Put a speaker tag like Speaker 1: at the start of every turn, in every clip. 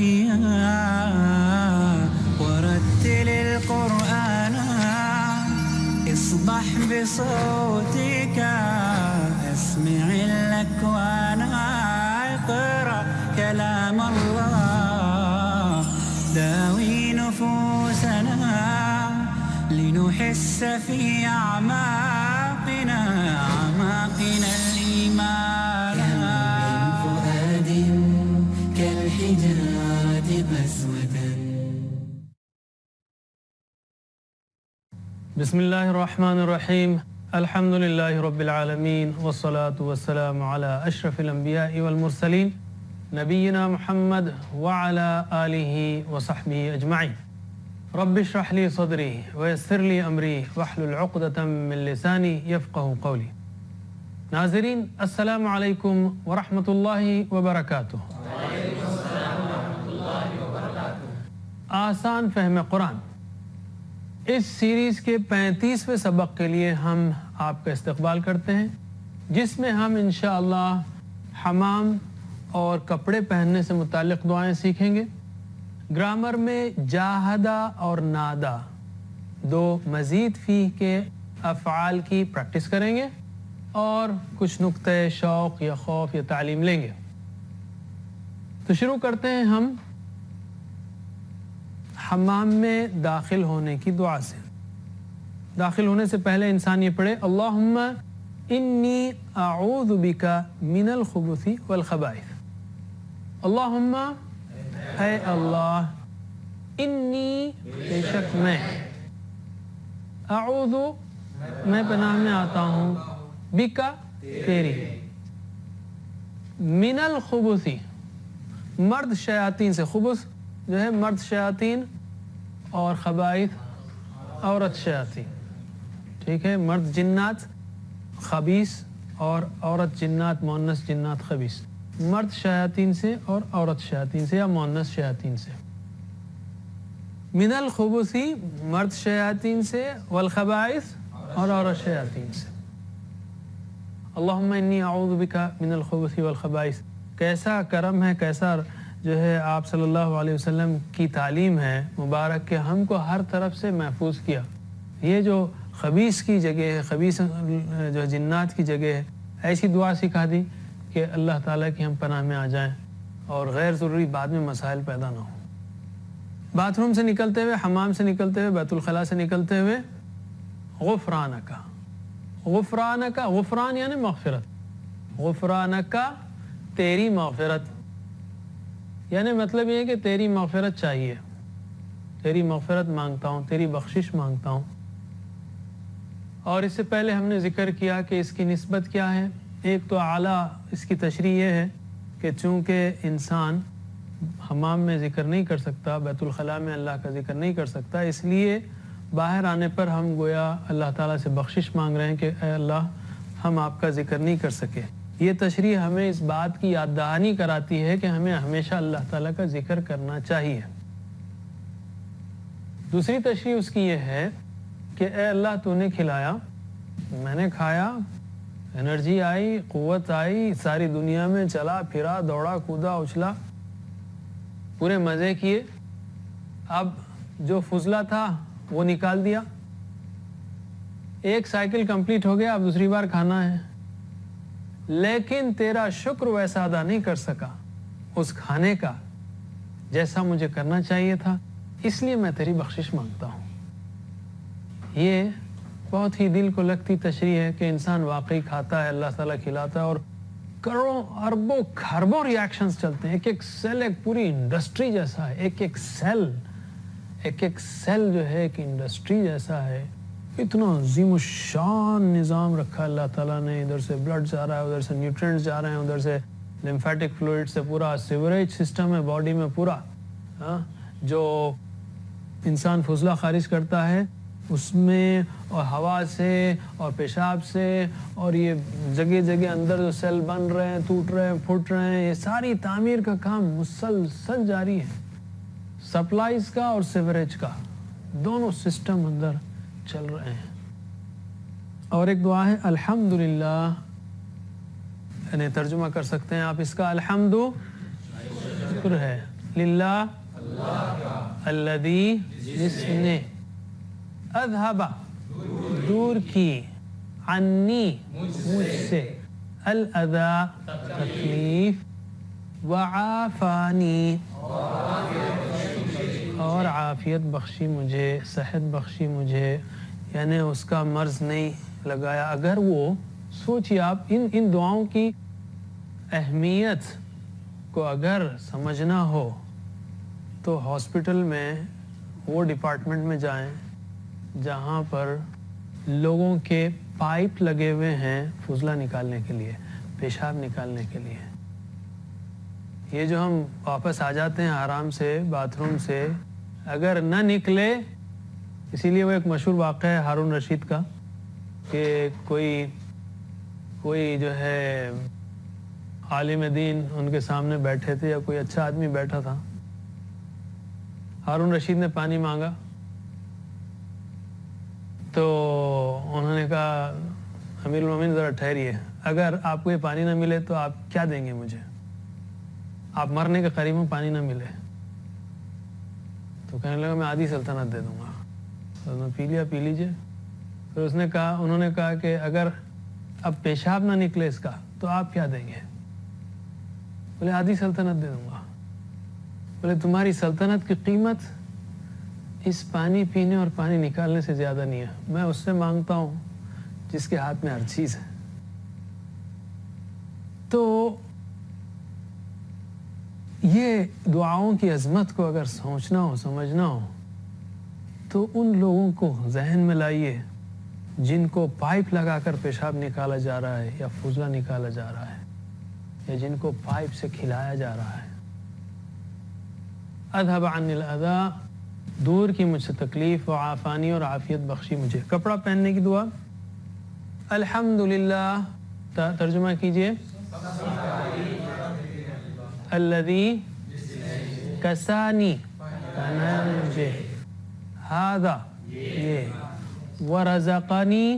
Speaker 1: حيا ورتل القرآن اصبح بصوتك اسمع الأكوان اقرأ كلام الله داوي نفوسنا لنحس في أعماقنا الإيمان من فؤاد كالحجارة قسوة.
Speaker 2: بسم الله الرحمن الرحيم الحمد لله رب العالمين والصلاة والسلام على أشرف الأنبياء والمرسلين نبينا محمد وعلى آله وصحبه أجمعين. رب اشرح لي صدري ويسر لي أمري واحلل عقدة من لساني يفقه قولي. ناظرین السلام علیکم ورحمۃ اللہ وبرکاتہ. آسان فہم قرآن اس سیریز کے 35ویں سبق کے لیے ہم آپ کا استقبال کرتے ہیں، جس میں ہم انشاءاللہ حمام اور کپڑے پہننے سے متعلق دعائیں سیکھیں گے. گرامر میں جاہدہ اور نادا دو مزید فی کے افعال کی پریکٹس کریں گے اور کچھ نقطے شوق یا خوف یا تعلیم لیں گے. تو شروع کرتے ہیں ہم حمام میں داخل ہونے کی دعا سے. داخل ہونے سے پہلے انسان یہ پڑھے اللہم انی اعوذ بک من الخبث والخبائث. اللہم اے اللہ انی بے شک میں اعوذ میں پناہ میں آتا ہوں بکا تیری من الخبث مرد شیاطین سے. خبث جو ہے مرد شیاطین اور خبائث عورت شیاطین. ٹھیک ہے، مرد جنات خبیث اور عورت جنات مؤنث جنات خبیث. مرد شیاطین سے اور عورت شیاطین سے یا مؤنث شیاطین سے. من الخبث مرد شیاطین سے والخبائث اور عورت شیاطین سے. اللہم انی اعوذ بک من الخبث والخبائث. کیسا کرم ہے، کیسا جو ہے آپ صلی اللہ علیہ وسلم کی تعلیم ہے مبارک کہ ہم کو ہر طرف سے محفوظ کیا. یہ جو خبیث کی جگہ ہے، خبیث جو جنات کی جگہ ہے، ایسی دعا سکھا دی کہ اللہ تعالیٰ کی ہم پناہ میں آ جائیں اور غیر ضروری بعد میں مسائل پیدا نہ ہوں. باتھ روم سے نکلتے ہوئے، حمام سے نکلتے ہوئے، بیت الخلاء سے نکلتے ہوئے غفرانک. غفرانک، غفران یعنی مغفرت. غفرانک تیری مغفرت، یعنی مطلب یہ ہے کہ تیری مغفرت چاہیے، تیری مغفرت مانگتا ہوں، تیری بخشش مانگتا ہوں. اور اس سے پہلے ہم نے ذکر کیا کہ اس کی نسبت کیا ہے. ایک تو اعلیٰ اس کی تشریح یہ ہے کہ چونکہ انسان حمام میں ذکر نہیں کر سکتا، بیت الخلاء میں اللہ کا ذکر نہیں کر سکتا، اس لیے باہر آنے پر ہم گویا اللہ تعالیٰ سے بخشش مانگ رہے ہیں کہ اے اللہ ہم آپ کا ذکر نہیں کر سکے. یہ تشریح ہمیں اس بات کی یاد دہانی کراتی ہے کہ ہمیں ہمیشہ اللہ تعالیٰ کا ذکر کرنا چاہیے. دوسری تشریح اس کی یہ ہے کہ اے اللہ تو نے کھلایا، میں نے کھایا، انرجی آئی، قوت آئی، ساری دنیا میں چلا پھرا، دوڑا کودا اچھلا، پورے مزے کیے. اب جو فضلہ تھا وہ نکال دیا، ایک سائیکل کمپلیٹ ہو گیا، اب دوسری بار کھانا ہے. لیکن تیرا شکر ویسا ادا نہیں کر سکا اس کھانے کا جیسا مجھے کرنا چاہیے تھا، اس لیے میں تیری بخشش مانگتا ہوں. یہ بہت ہی دل کو لگتی تشریح ہے کہ انسان واقعی کھاتا ہے، اللہ تعالیٰ کھلاتا ہے اور کروڑوں اربوں کھربوں ریاکشنز چلتے ہیں. ایک ایک سیل ایک پوری انڈسٹری جیسا ہے، ایک ایک سیل جو ہے ایک انڈسٹری جیسا ہے. اتنا عظیم الشان نظام رکھا اللہ تعالیٰ نے. ادھر سے بلڈ جا رہا ہے، ادھر سے نیوٹرینٹس جا رہے ہیں، ادھر سے لمفیٹک فلوئڈ سے پورا سیوریج سسٹم ہے باڈی میں پورا. جو انسان فضلہ خارج کرتا ہے اس میں اور ہوا سے اور پیشاب سے اور یہ جگہ جگہ اندر جو سیل بن رہے ہیں، ٹوٹ رہے ہیں، پھٹ رہے ہیں، یہ ساری تعمیر کا کام مسلسل جاری ہے. سپلائز کا اور سیوریج کا دونوں سسٹم اندر چل رہے ہیں. اور ایک دعا ہے الحمدللہ، یعنی ترجمہ کر سکتے ہیں آپ اس کا، الحمد شکر ہے، للہ الذی جس نے اذھب دور کی عنی مجھ سے الاذی تکلیف وعافانی اور عافیت بخشی مجھے صحت بخشی مجھے یعنی اس کا مرض نہیں لگایا. اگر وہ سوچیے آپ ان دعاؤں کی اہمیت کو اگر سمجھنا ہو تو ہاسپٹل میں وہ ڈپارٹمنٹ میں جائیں جہاں پر لوگوں کے پائپ لگے ہوئے ہیں فضلہ نکالنے کے لیے پیشاب نکالنے کے لیے. یہ جو ہم واپس آ جاتے ہیں آرام سے باتھ روم سے اگر نہ نکلے اسی لیے وہ ایک مشہور واقعہ ہے ہارون رشید کا کہ کوئی جو ہے عالم دین ان کے سامنے بیٹھے تھے یا کوئی اچھا آدمی بیٹھا تھا. ہارون رشید نے پانی مانگا تو انہوں نے کہا امیر المومنین ذرا ٹھہریے اگر آپ کو یہ پانی نہ ملے تو آپ کیا دیں گے مجھے آپ مرنے کے قریب میں پانی نہ ملے. تو کہنے لگا میں آدھی سلطنت دے دوں گا. تو انہوں نے پی لیا پی لیجئے. پھر انہوں نے کہا کہ اگر اب پیشاب نہ نکلے اس کا تو آپ کیا دیں گے؟ بولے آدھی سلطنت دے دوں گا. بولے تمہاری سلطنت کی قیمت اس پانی پینے اور پانی نکالنے سے زیادہ نہیں ہے. میں اس سے مانگتا ہوں جس کے ہاتھ میں ہر چیز ہے. تو یہ دعاؤں کی عظمت کو اگر سوچنا ہو سمجھنا ہو تو ان لوگوں کو ذہن میں لائیے جن کو پائپ لگا کر پیشاب نکالا جا رہا ہے یا فضلہ نکالا جا رہا ہے یا جن کو پائپ سے کھلایا جا رہا ہے. اذھب عنی الاذی دور کی مجھ سے تکلیف وعافانی اور عافیت بخشی مجھے. کپڑا پہننے کی دعا الحمدللہ ترجمہ کیجئے الذی کسانی پہنایا مجھے ہذا یہ ورزقنی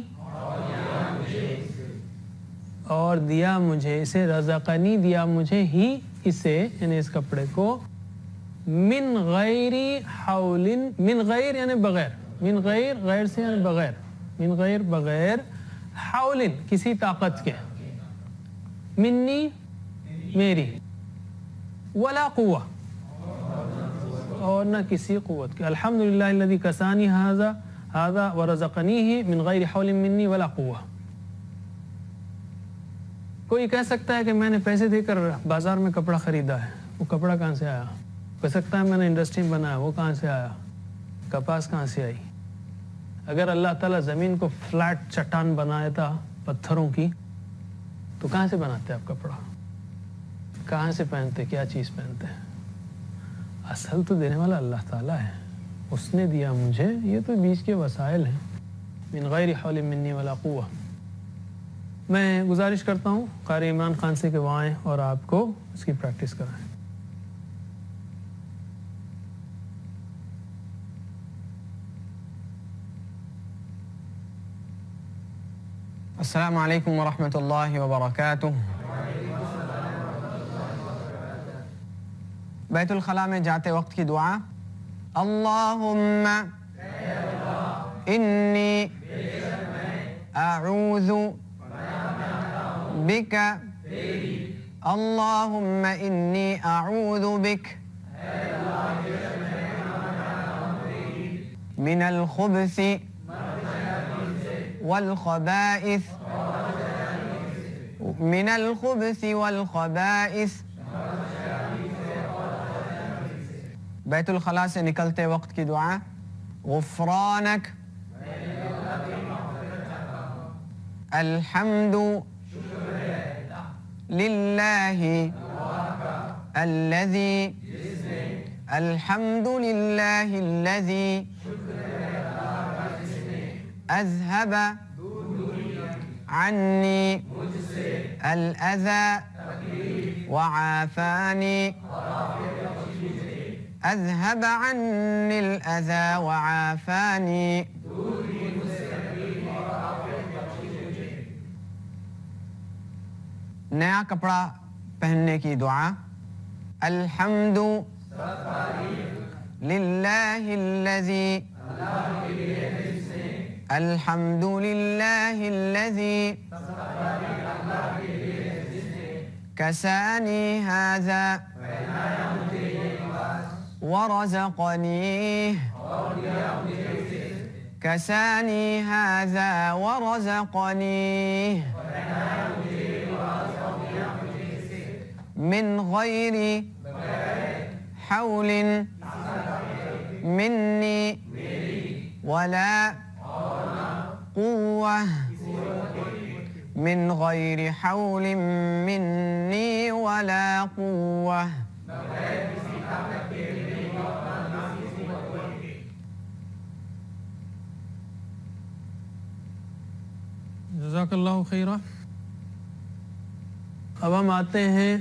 Speaker 2: اور دیا مجھے اسے رزقنی دیا مجھے ہی اسے یعنی اس کپڑے کو من غیر حول من غیر یعنی بغیر من غیر غیر سے یعنی بغیر من غیر بغیر حول کسی طاقت کے منی میری ولا قوہ اور نہ کسی قوت کے. الحمدللہ الذی کسانی ھذا ورزقنیہ من غیر حول منی ولا قوہ. کوئی کہہ سکتا ہے کہ میں نے پیسے دے کر بازار میں کپڑا خریدا ہے وہ کپڑا کہاں سے آیا؟ کہہ سکتا ہے میں نے انڈسٹری بنایا وہ کہاں سے آیا؟ کپاس کہاں سے آئی؟ اگر اللہ تعالیٰ زمین کو فلیٹ چٹان بنایا تھا پتھروں کی تو کہاں سے بناتے آپ کپڑا؟ کہاں سے پہنتے کیا چیز پہنتے ہیں؟ اصل تو دینے والا اللہ تعالیٰ ہے. اس نے دیا مجھے یہ تو بیچ کے وسائل ہیں. من غیر حول منی ولا قوہ. میں گزارش کرتا ہوں قاری عمران خان سے کہ وہ آئیں اور آپ کو اس کی پریکٹس کرائیں.
Speaker 3: السلام علیکم ورحمۃ اللہ وبرکاتہ. بیت الخلاء میں جاتے وقت کی دعا اللہم انی اعوذ بک اللہم انی اعوذ بک من الخبث والخبائث من الخبث والخبائث. بیت الخلاء سے نکلتے وقت کی دعا غفرانک الحمد للہ الذی الحمد للہ الذی اذهب عنی الاذى وعافانی اذهب عنی الاذى وعافانی. نیا کپڑا پہننے کی دعا الحمد للہ الذی الحمد للہ الذی کسانی ھذا ورزقنیہ کسانی ھذا ورزقنیہ من غیر حول منی ولا قوة من غیر حول منی ولا قوة.
Speaker 2: جزاک اللہ خیرہ. اب ہم آتے ہیں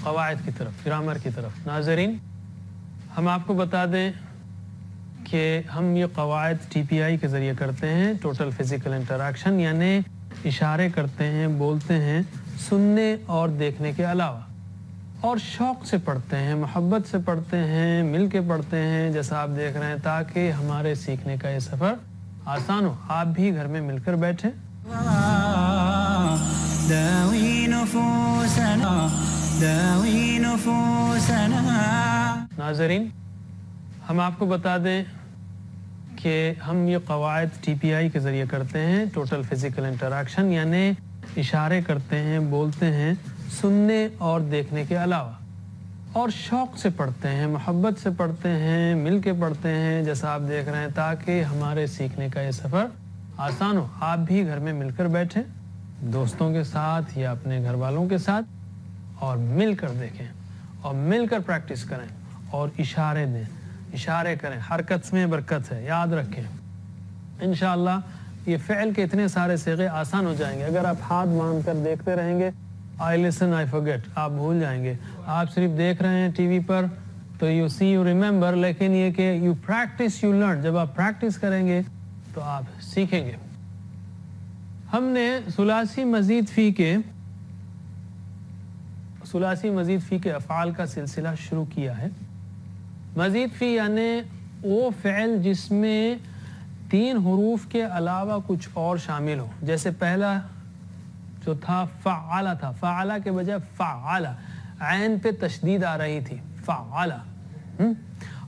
Speaker 2: قواعد کی طرف، گرامر کی طرف. ناظرین، ہم آپ کو بتا دیں کہ ہم یہ قواعد ٹی پی آئی کے ذریعے کرتے ہیں، ٹوٹل فزیکل انٹریکشن، یعنی اشارے کرتے ہیں، بولتے ہیں سننے اور دیکھنے کے علاوہ، اور شوق سے پڑھتے ہیں، محبت سے پڑھتے ہیں، مل کے پڑھتے ہیں جیسا آپ دیکھ رہے ہیں، تاکہ ہمارے سیکھنے کا یہ سفر آسان ہو. آپ بھی گھر میں مل کر بیٹھیں.
Speaker 1: داوی نفوسنا داوی نفوسنا.
Speaker 2: ناظرین، ہم آپ کو بتا دیں کہ ہم یہ قواعد ٹی پی آئی کے ذریعے کرتے ہیں، ٹوٹل فزیکل انٹریکشن، یعنی اشارے کرتے ہیں، بولتے ہیں سننے اور دیکھنے کے علاوہ، اور شوق سے پڑھتے ہیں، محبت سے پڑھتے ہیں، مل کے پڑھتے ہیں جیسا آپ دیکھ رہے ہیں، تاکہ ہمارے سیکھنے کا یہ سفر آسان ہو. آپ بھی گھر میں مل کر بیٹھیں، دوستوں کے ساتھ یا اپنے گھر والوں کے ساتھ، اور مل کر دیکھیں اور مل کر پریکٹس کریں اور اشارے دیں، اشارے کریں. حرکت میں برکت ہے، یاد رکھیں. انشاءاللہ یہ فعل کے اتنے سارے صیغے آسان ہو جائیں گے. اگر آپ ہاتھ باندھ کر دیکھتے رہیں گے، I listen, I forget، آپ بھول جائیں گے. آپ صرف دیکھ رہے ہیں ٹی وی پر تو you see, you remember، لیکن یہ کہ you practice, you learn. جب آپ پریکٹس کریں گے تو آپ سیکھیں گے. ہم نے ثلاثی مزید فی کے افعال کا سلسلہ شروع کیا ہے. مزید فی یعنی وہ فعل جس میں 3 حروف کے علاوہ کچھ اور شامل ہو. جیسے پہلا جو تھا فعالہ تھا، فعالہ کے بجائے فعالہ، عین پہ تشدید آ رہی تھی، فعالہ.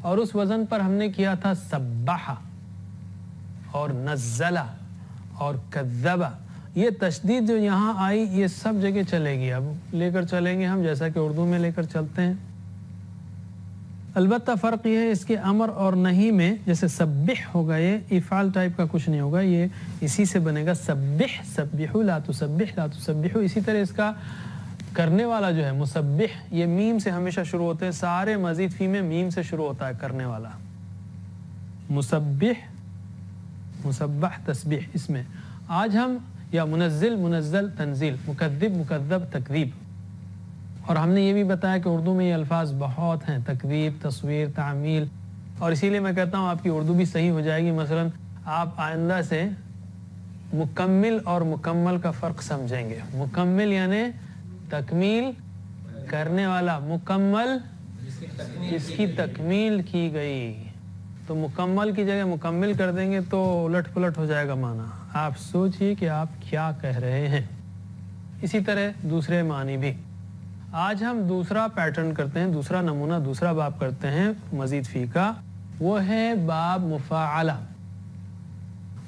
Speaker 2: اور اس وزن پر ہم نے کیا تھا سبحہ اور نزلہ اور کذبہ. یہ تشدید جو یہاں آئی یہ سب جگہ چلے گی. اب لے کر چلیں گے ہم جیسا کہ اردو میں لے کر چلتے ہیں. البتہ فرق یہ ہے اس کے امر اور نہیں میں. جیسے سبح ہوگا، یہ افعال ٹائپ کا کچھ نہیں ہوگا، یہ اسی سے بنے گا سبح، سبحوا لا تسبح لا تسبحوا. اسی طرح اس کا کرنے والا جو ہے مسبح، یہ میم سے ہمیشہ شروع ہوتے ہیں. سارے مزید فی میں میم سے شروع ہوتا ہے کرنے والا. مسبح، مسبح، تسبیح. اس میں آج ہم یا منزل، منزل، تنزیل، مکذب، مکذب، تکذیب. اور ہم نے یہ بھی بتایا کہ اردو میں یہ الفاظ بہت ہیں، تکذیب، تصویر، تعمیل. اور اسی لیے میں کہتا ہوں آپ کی اردو بھی صحیح ہو جائے گی. مثلا آپ آئندہ سے مکمل اور مکمل کا فرق سمجھیں گے. مکمل یعنی تکمیل کرنے والا، مکمل جس کی تکمیل کی گئی. تو مکمل کی جگہ مکمل کر دیں گے تو الٹ پلٹ ہو جائے گا معنی. آپ سوچئے کہ آپ کیا کہہ رہے ہیں. اسی طرح دوسرے معنی بھی. آج ہم دوسرا پیٹرن کرتے ہیں، دوسرا نمونہ، دوسرا باب کرتے ہیں مزید فی کا. وہ ہے باب مفاعلہ.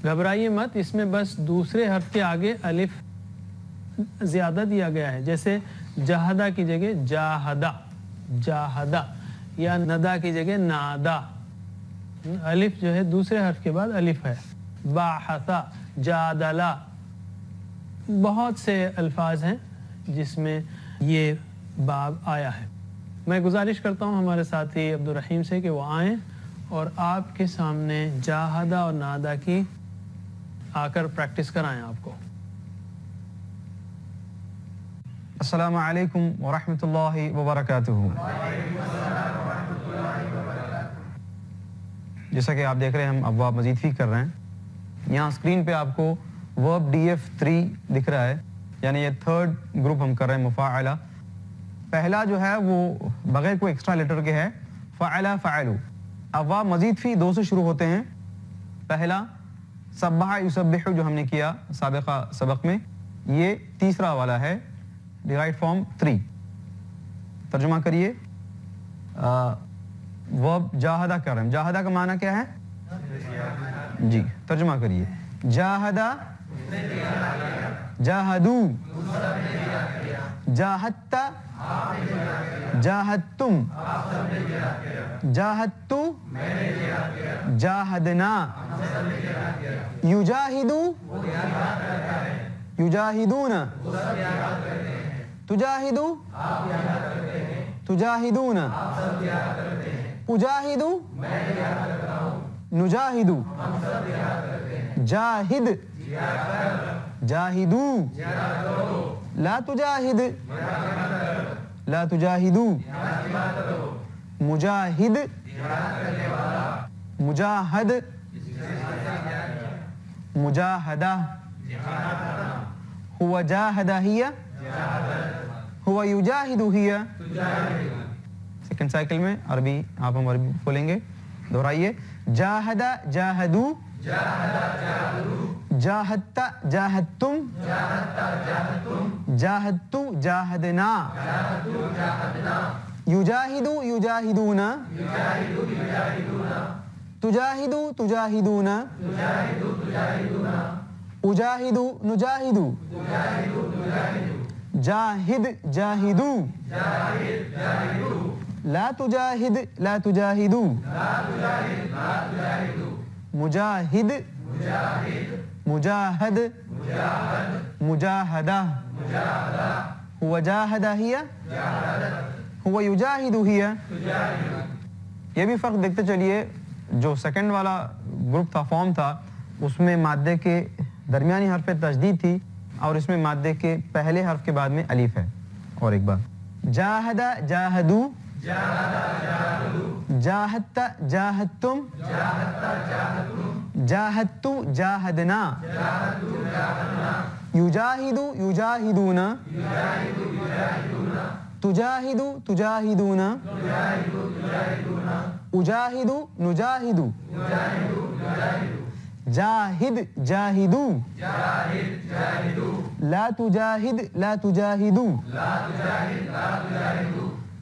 Speaker 2: گھبرائیے مت، اس میں بس دوسرے حرف کے آگے الف زیادہ دیا گیا ہے. جیسے جہدہ کی جگہ جاہدہ، جاہدہ، یا ندا کی جگہ نادا. الف جو ہے دوسرے حرف کے بعد الف ہے. باحثہ، جادلہ. بہت سے الفاظ ہیں جس میں یہ باب آیا ہے. میں گزارش کرتا ہوں ہمارے ساتھی عبدالرحیم سے کہ وہ آئیں اور آپ کے سامنے جاہدہ اور نادا کی آ کر پریکٹس کرائیں آپ کو.
Speaker 3: السلام علیکم ورحمۃ اللہ وبرکاتہ. جیسا کہ آپ دیکھ رہے ہیں ہم ابواب مزید فی کر رہے ہیں. یہاں اسکرین پہ آپ کو ورب DF3 دکھ رہا ہے، یعنی یہ 3rd گروپ ہم کر رہے ہیں مفاعلہ. پہلا جو ہے وہ بغیر کوئی ایکسٹرا لیٹر کے ہے فعل فعلو. اب واو مزید فی دو سے شروع ہوتے ہیں. پہلا سبح یسبح جو ہم نے کیا سابقہ سبق میں, یہ تیسرا والا ہے ڈیرائیوڈ فرام 3. ترجمہ کریے. ورب جاہدہ کر رہے ہیں. جاہدہ کا معنی کیا ہے جی؟ ترجمہ کریے. جاہدہ, جاہدو, جاہدتا, جاہدتم, جاہدتو, جاہدنا, یجاہدو, یجاہدون, تجاہدو, تجاہدون, اجاہدو, نجاہدو, جاہد, جاہدو, لا تجاہد, لا تجاہدو, مجاہد, مجاہد, مجاہدہ, ہوا جاہدہ ہی, ہوا یجاہد ہی. سیکنڈ سائیکل میں عربی آپ ہم عربی بولیں گے, دہرائیے. جاہدہ جاہدو, جاہدتا جاہدتم, جاہدتو جاہدنا, یجاہدو یجاہدون, تجاہدو تجاہدون, اجاہدو نجاہدو, جاہد جاہدو, لا تجاہد لا تجاہدو, مجاہد, مجاہد, مجاہدہ, ہوا جاہدہ ہی, ہوا یجاہد ہی. یہ بھی فرق دیکھتے چلیے. جو سیکنڈ والا گروپ تھا, فارم تھا, اس میں مادے کے درمیانی حرف پہ تشدید تھی اور اس میں مادے کے پہلے حرف کے بعد میں الف ہے. اور ایک بار جاہدہ جاہدو, جاہدتا جاہدتم, جاہدتو جاہدنا, یجاہدو یجاہدون, تجاہدو تجاہدون, اجاہدو نجاہدو, جاہد جاہدو, لا تجاہد لا تجاہدو,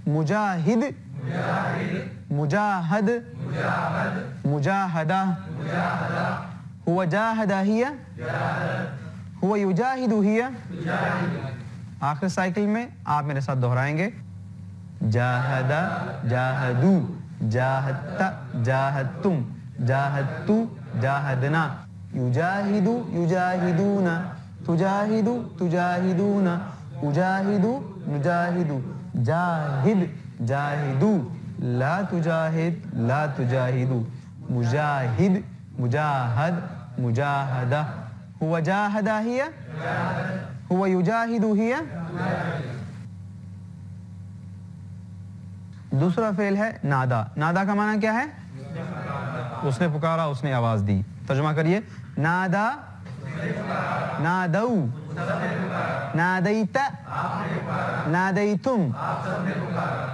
Speaker 3: مجاہد, مجاہد, مجاہدہ, ہوا جاہدہ ہی, ہوا یجاہد ہی. آخر سائیکل میں آپ میرے ساتھ دہرائیں گے. جاہدہ جاہدو, جاہدتا جاہدتم, جاہدتو جاہدنا, یجاہدو یجاہدون, تجاہدو تجاہدون, اجاہدو نجاہدو, جاہد جاہدو, لا تجاہد لا تجاہدو, مجاہد مجاہد, مجاہدہ, ہوا جاہدہ ہی, ہوا یجاہد ہی. دوسرا فعل ہے نادا. نادا کا معنی کیا ہے؟ اس نے پکارا, اس نے آواز دی. ترجمہ کریے. نادا, نادو, نادیت, نادیتم,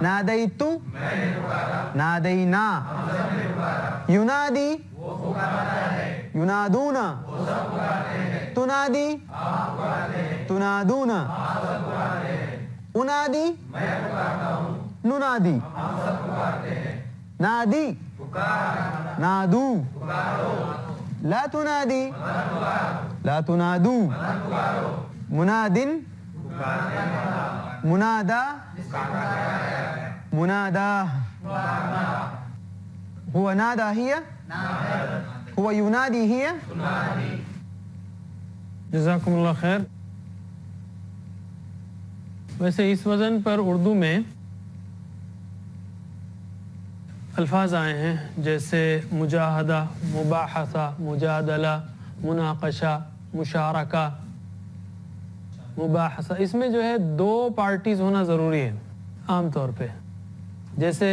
Speaker 3: نادیتو, نادینا, ینادی, ینادون, تنادی, تنادون, انادی, ننادی, نادی, نادو, لا تنادی, لا تنادو, منادن, منادا, منادا, ہوا نادا ہی, ہوا ینادی ہی.
Speaker 2: جزاکم اللہ خیر. ویسے اس وزن پر اردو میں الفاظ آئے ہیں جیسے مجاہدہ, مباحثہ, مجادلہ, مناقشہ, مشارکہ, مباحثہ. اس میں جو ہے دو پارٹیز ہونا ضروری ہے عام طور پہ. جیسے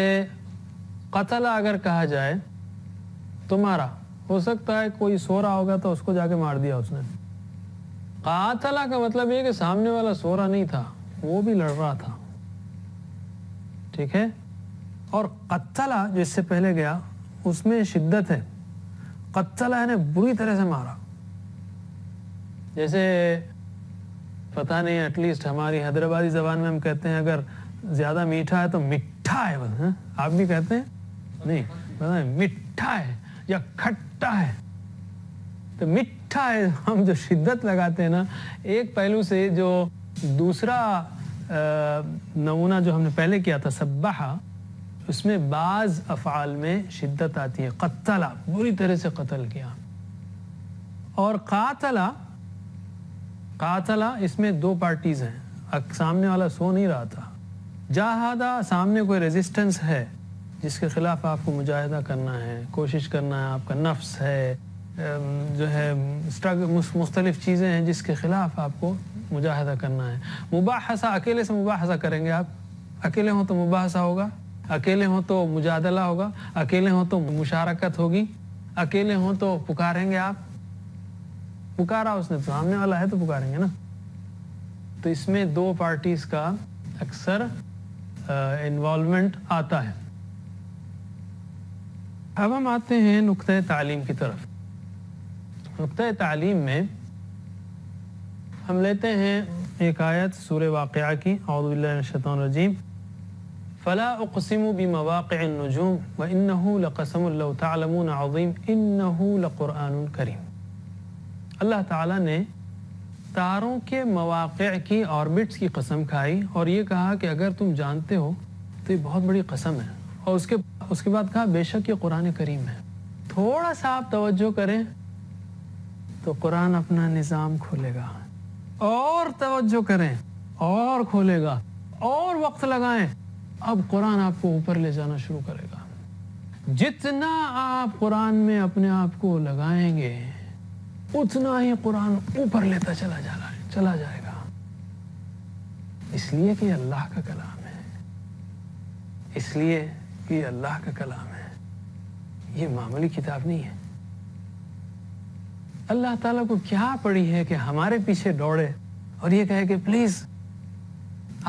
Speaker 2: قتل اگر کہا جائے تمہارا, ہو سکتا ہے کوئی سو رہا ہوگا تو اس کو جا کے مار دیا اس نے. قاتلہ کا مطلب یہ کہ سامنے والا سو رہا نہیں تھا, وہ بھی لڑ رہا تھا. ٹھیک ہے. اور قتلا جو اس سے پہلے گیا اس میں شدت ہے. قتلا نے بری طرح سے مارا. جیسے پتہ نہیں ایٹ لیسٹ ہماری حیدرآبادی زبان میں ہم کہتے ہیں اگر زیادہ میٹھا ہے تو مٹھا ہے. آپ بھی کہتے ہیں نہیں پتہ نہیں مٹھا ہے یا کھٹا ہے. تو مٹھا ہے ہم جو شدت لگاتے ہیں نا ایک پہلو سے. جو دوسرا نمونہ جو ہم نے پہلے کیا تھا سبحہ اس میں بعض افعال میں شدت آتی ہے. قتلا بری طرح سے قتل کیا. اور قاتلا اس میں دو پارٹیز ہیں. سامنے والا سو نہیں رہا تھا. جاہدہ سامنے کوئی ریزسٹنس ہے جس کے خلاف آپ کو مجاہدہ کرنا ہے, کوشش کرنا ہے. آپ کا نفس ہے جو ہے مختلف چیزیں ہیں جس کے خلاف آپ کو مجاہدہ کرنا ہے. مباحثہ اکیلے سے مباحثہ کریں گے آپ. اکیلے ہوں تو مباحثہ ہوگا, اکیلے ہوں تو مجادلہ ہوگا, اکیلے ہوں تو مشارکت ہوگی, اکیلے ہوں تو پکاریں گے آپ. پکارا اس نے تو سامنے والا ہے تو پکاریں گے نا. تو اس میں دو پارٹیز کا اکثر انوالومنٹ آتا ہے. اب ہم آتے ہیں نقطہ تعلیم کی طرف. نقطہ تعلیم میں ہم لیتے ہیں ایک آیت سورہ واقعہ کی. اعوذ باللہ من الشیطان الرجیم. فلا اقسم بمواقع النجوم وانه لقسم لو تعلمون عظیم انه لقرآن کریم. اللہ تعالیٰ نے تاروں کے مواقع کی آربٹس کی قسم کھائی اور یہ کہا کہ اگر تم جانتے ہو تو یہ بہت بڑی قسم ہے. اور اس کے بعد کہا بے شک یہ قرآن کریم ہے. تھوڑا سا آپ توجہ کریں تو قرآن اپنا نظام کھولے گا. اور توجہ کریں اور کھولے گا. اور وقت لگائیں اب قرآن آپ کو اوپر لے جانا شروع کرے گا. جتنا آپ قرآن میں اپنے آپ کو لگائیں گے اتنا ہی قرآن اوپر لیتا چلا جائے گا. اس لیے کہ اللہ کا کلام ہے. اس لیے کہ اللہ کا کلام ہے. یہ معمولی کتاب نہیں ہے. اللہ تعالیٰ کو کیا پڑی ہے کہ ہمارے پیچھے دوڑے اور یہ کہے کہ پلیز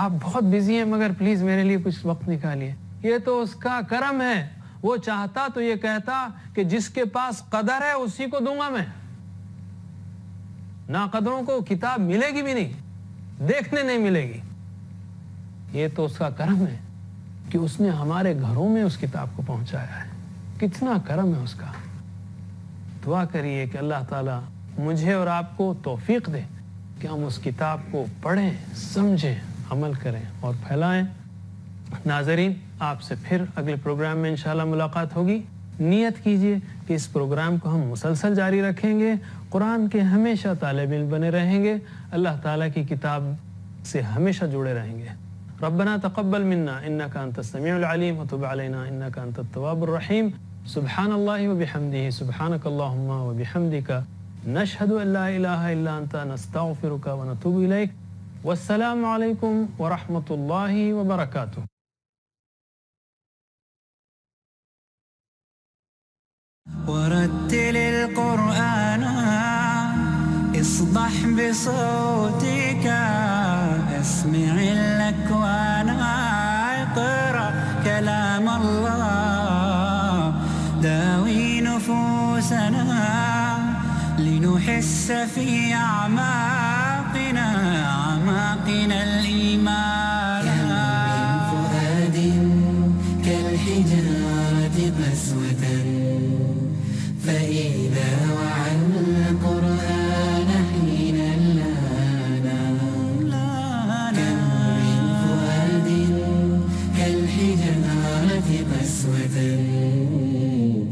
Speaker 2: آپ بہت بزی ہیں مگر پلیز میرے لیے کچھ وقت نکالیے. یہ تو اس کا کرم ہے. وہ چاہتا تو یہ کہتا کہ جس کے پاس قدر ہے اسی کو دوں گا میں. ناقدروں کو کتاب ملے گی بھی نہیں, دیکھنے نہیں ملے گی. یہ تو اس کا کرم ہے کہ اس نے ہمارے گھروں میں اس کتاب کو پہنچایا ہے. کتنا کرم ہے اس کا. دعا کریے کہ اللہ تعالیٰ مجھے اور آپ کو توفیق دے کہ ہم اس کتاب کو پڑھیں, سمجھیں, عمل کریں اور پھیلائیں. ناظرین, آپ سے پھر اگلے پروگرام میں انشاءاللہ ملاقات ہوگی. نیت کیجئے کہ اس پروگرام کو ہم مسلسل جاری رکھیں گے, قرآن کے ہمیشہ طالب علم بنے رہیں گے, اللہ تعالیٰ کی کتاب سے ہمیشہ جڑے رہیں گے. ربنا تقبل منا انك انت السميع العليم وتب علينا انك انت التواب الرحيم. سبحان الله وبحمده سبحانك اللهم وبحمدك نشهد ان لا اله الا انت نستغفرك ونتوب اليك. والسلام عليكم ورحمة الله وبركاته.
Speaker 1: ورتل القرآن اصدح بصوتك اسمع الأكوان اقرأ كلام الله داوي نفوسنا لنحس في أعماقنا الإيمان.
Speaker 4: من فؤاد كالحجارة قسوة فإذا وعى القرآن حينا لانا. كم من فؤاد كالحجارة قسوة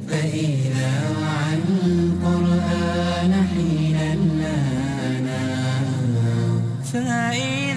Speaker 4: فإذا وعى القرآن حينا لانا.
Speaker 1: فإذا